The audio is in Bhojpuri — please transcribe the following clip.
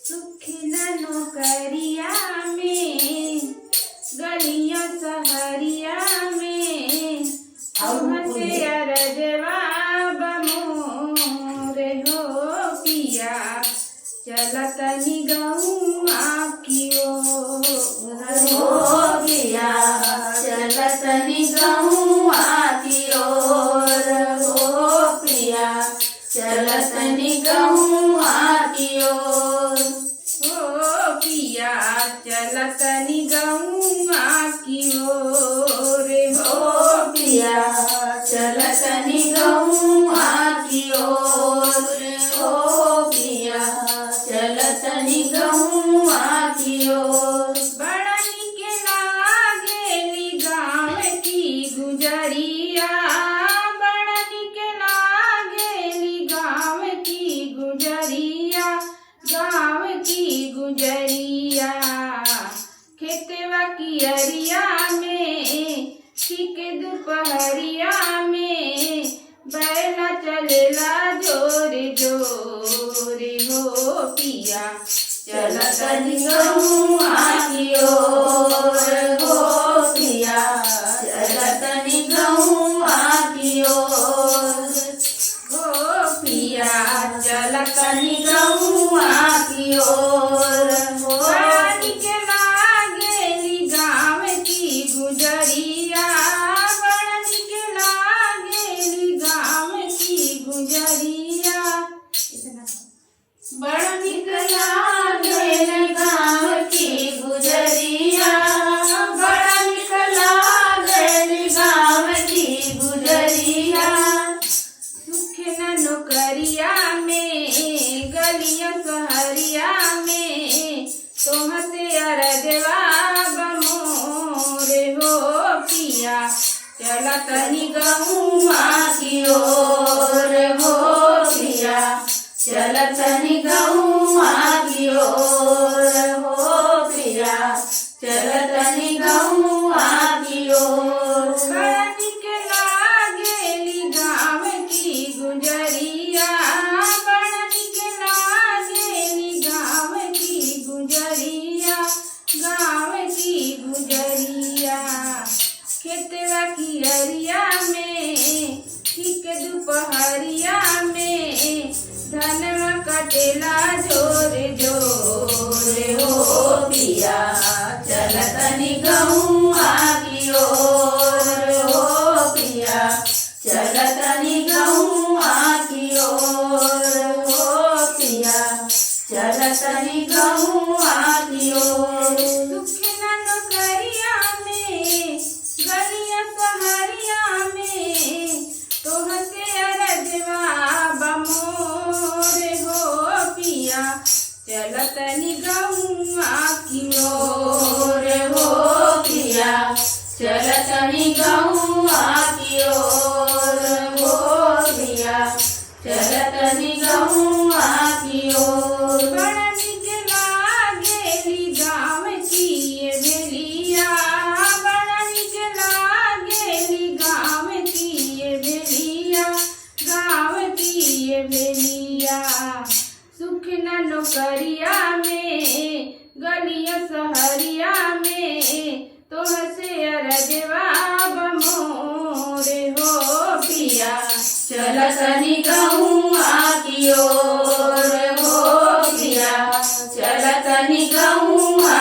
सुखिला नौकरिया में गलिया सहरिया में तुमसे अरजवा बमोरे हो पिया चलत निगहुआ की ओर हो पिया चलत निगहुआ की ओर हो पिया चलत निगहुआ की ओर हो पिया चलत निगहुआ की ओर हो पिया चलत निगहुआ की ओर हो पिया चलत निगहुआ की ओर बड़ा निक लागेली गाँव की गुजरिया बड़ा निक लागेली गाँव की गुजरिया गाँव की गुजरिया खेतवा की अरिया में ठीक दोपहरिया में बैला चलेला जोरे जोरे हो पिया चलत निगहुआ की ओर हो पिया चलत निगहुआ की ओर हो पिया चलत निगहुआ की ओर हो बड़ा निक लागेली गाँव की गुजरिया बड़ा निक लागेली गाँव की गुजरिया बड़ा निक लागेल गाँव की गुजरिया बड़ा निक लागेल गाँव की गुजरिया सुख न नौकरिया में गलिया सहरिया में तुमसे अरजवा बमोरे हो पिया चलत निगहुआ की ओर हो पिया चलत निगहुआ की ओर हो पिया चलत निगहुआ की ओर बड़ा निक लागेली गाँव की गुजरिया बड़ा निक लागेली गाँव की गुजरिया गाँव की गुजरिया खेतवा की अरिया में ठीक दोपहरिया में धनवा कटेला जोरे जोरे हो पिया चलत निगहुआ की ओर हो पिया चलत निगहुआ की ओर हो पिया चलत निगहुआ की ओर सुख न नौकरिया में गलिया सहरिया में तुमसे अरजवा बमोरे हो पिया चलत निगहुआ की ओर हो पिया चलत निगहुआ की ओर हो पिया चलत निगहुआ की ओर बड़ा निक लागेली गाँव की ये भेलिया बड़ा निक लागेली गाँव की ये भेलिया गाँव की ये भेलिया सुख न नौकरिया में गलिया सहरिया में तुमसे अरजवा बमोरे हो पिया चलत निगहुआ की ओर हो पिया चलत निगहुआ